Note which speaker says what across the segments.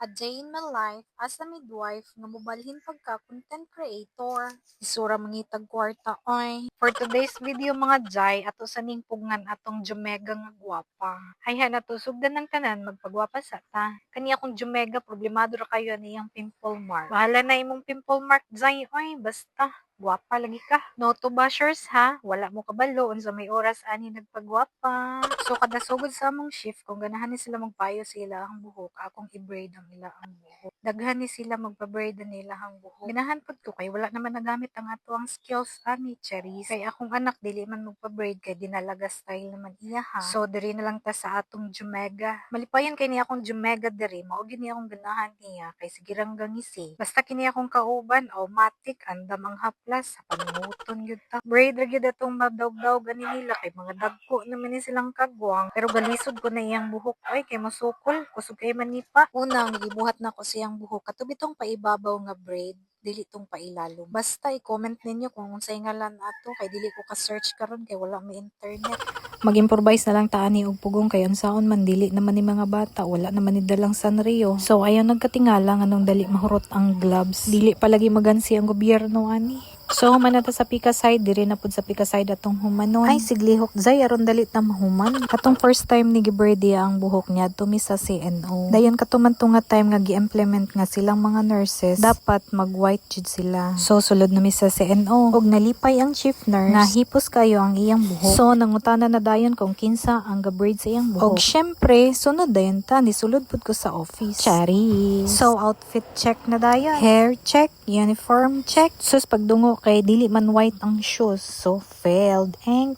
Speaker 1: A day in my life as a midwife nga mobalhin pagka content creator. Isura mangitag kwarta oy. For today's video mga jay, ato sa ningpungan atong Jumega nga gwapa. Hayhan ato sugdan ng tanan magpagwapa sa ta. Kani akong Jumega problemado ra kayo niyang pimple mark. Bahala na imong pimple mark jay oy, basta gwapa lagi ka. No to bashers ha, wala mo kabalo unsa may oras ani nagpagwapa. So kada sugod sa among shift kung ganahan ni sila magpayo sila ang buhok, akong i-braid ang ila ang buhok. Daghan ni sila magpa-braid nila ang buhok. Ganahan pud ko kay wala naman nagamit ang ato ang skills ani cherries. Kay akong anak dili man magpa-braid kay dinalaga style naman iya ha. So diri na lang ta sa atong Jumega. Malipayan kay ni akong Jumega diri, mao gini akong ganahan niya kay sige rang gangisi. Basta kini akong kauban, automatic andam ang haplas sa panuton gyud ta. Braid ra gyud atong madawg-dawg gani nila kay mga dagko naman ni silang kagwang. Pero galisod ko na iyang buhok ay kay masukol, kusog kay manipa. Una gibuhat na ko siyang buhok katub itong paibabaw nga braid, dili tong pailalom. Basta i-comment ninyo kung unsay ngalan ato kay dili ko ka-search karon kay wala may internet. Mag-improvise na lang ta ani og pugong kay unsaon man dili naman ni mga bata, wala naman ni dalang Sanrio. So ayaw nagkatingala nganong dali mahurot ang gloves. Dili palagi magansi ang gobyerno ani. So human na ta sa Pika side, diri na pud sa Pika side atong humanon. Ay siglihok zay aron dali ta mahuman. Atong first time ni gibraid ang buhok niya tumi sa CNO. Dayon katuman to nga time nga gi-implement nga silang mga nurses, dapat mag-white jud sila. So sulod na mi sa CNO og nalipay ang chief nurse nga hipos kayo ang iyang buhok. So nangutana na dayon kung kinsa ang ga-braid sa iyang buhok. Og syempre sunod dayon ta ni sulod pud ko sa office. Chari. So outfit check na dayon. Hair check, uniform check. Sus pagdungo kay dili man white ang shoes, so failed. Eng.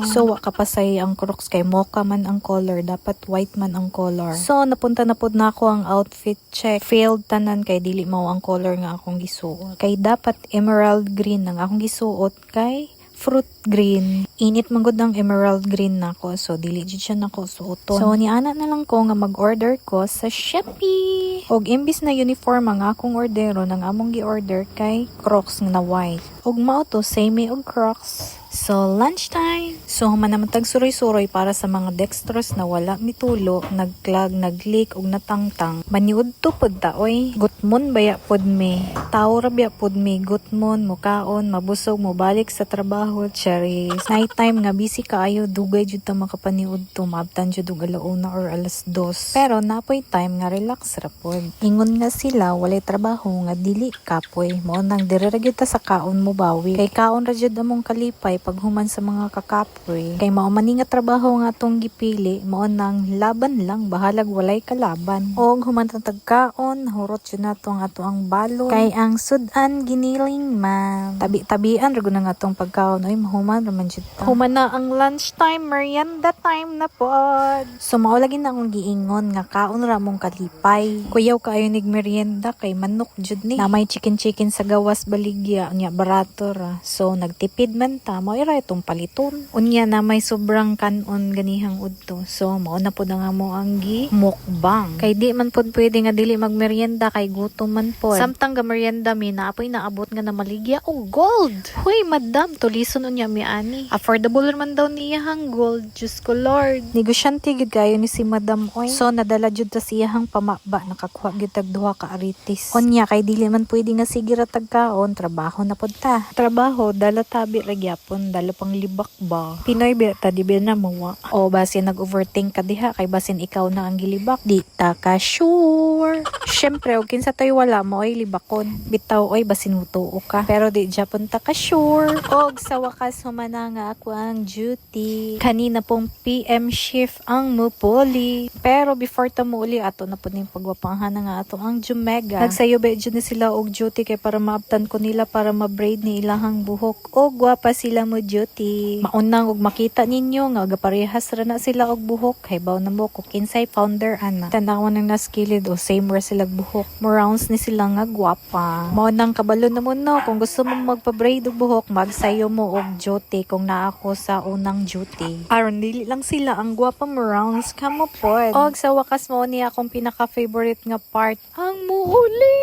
Speaker 1: So wa kapasay ang Crocs kay mocha man ang color, dapat white man ang color. So napunta na pud nako ang outfit check. Failed tanan kay dili mao ang color nga akong gisuot. Kay dapat emerald green ang akong gisuot kay fruit green. Init man gud ang emerald green nako, so dili jud siya nako suoton. So niana na lang ko nga mag-order ko sa Shopee. Og imbis na uniform ang akong ordero nang among gi-order kay Crocs na white. Og mao to same og Crocs. So, lunchtime. So, human naman tag-suroy-suroy para sa mga dextrose na wala mitulo, nagklag, naglik, og natangtang. Maniud to pod ta, oy. Gutmon baya pod me. Tao rabya pod me. Gutmon, mukaon, mabusog, mobalik sa trabaho, cherries. Nighttime nga busy kaayo, dugay jud ta makapaniud to. Maabtan jud og alauna or alas 2. Pero napoy time nga relax ra pod. Ingon nga sila, walay trabaho nga dili kapoy. Mao nang dire ra gyud ta sa kaon mo bawi. Kay kaon ra jud among kalipay paghuman sa mga kakapoy. Kay mao man nga trabaho nga atong gipili, mao nang laban lang, bahalag walay kalaban. Og human ta tagkaon, hurot jud nato ang ato ang balon. Kay ang sudan giniling man. Tabi-tabian ra gud ang atong pagkaon, oy mahuman ra man jud ta. Human na ang lunchtime, merienda time na pod. So mao lagi na akong giingon nga kaon ra mong kalipay. Kuyaw kaayo nig merienda kay manok jud ni. Na may chicken sa gawas baligya nya barato ra. So nagtipid man ta, mao ira itong paliton. Unya na may sobrang kanon ganihang udto. So mao na pud nga mo ang gi mukbang. Kay di man pud pwede nga dili magmerienda kay gutom man pod. Samtang ga merienda mi naapoy naabot nga na maligya og gold. Hoy madam, tulison unya mi ani. Affordable man daw niya hang gold. Diyos ko Lord. Negosyante gid kayo ni si madam oy. So nadala jud ta siyang pamaba, nakakuha gid tag duha ka aritis. Unya kay dili man pwede nga sige ra tagkaon, trabaho na pud ta. Trabaho dala tabi ra gyapon, dalo pang libak ba. Pinoy bita di ba na mawa. O basin nag-overthink ka diha kay basin ikaw na ang gilibak, di ta ka sure. Syempre og kinsa tay wala mo oy libakon. Bitaw oy basin mutuo ka. Pero di japon ta ka sure. Og sa wakas humana nga ako ang duty. Kanina pong PM shift ang mupuli. Pero before ta muuli ato na pud ning pagwapanghan nga ato ang Jumega. Nagsayo ba jud ni sila og duty kay para maabtan ko nila para ma-braid ni ilahang buhok. Og gwapa sila mo duty. Maunang og makita ninyo nga gaparehas ra na sila og buhok kay baw na mo ko kinsay founder ana. Tanawan nang naskilid o same ra sila buhok. Mo rounds ni sila nga gwapa. Mao nang kabalo na mo no kung gusto mo magpa-braid og buhok magsayo mo og duty kung naa ako sa unang duty. Aron dili lang sila ang gwapa mo rounds kamo pod. Og sa wakas mo ni akong pinaka-favorite nga part ang muuli.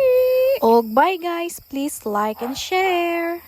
Speaker 1: Og bye guys, please like and share.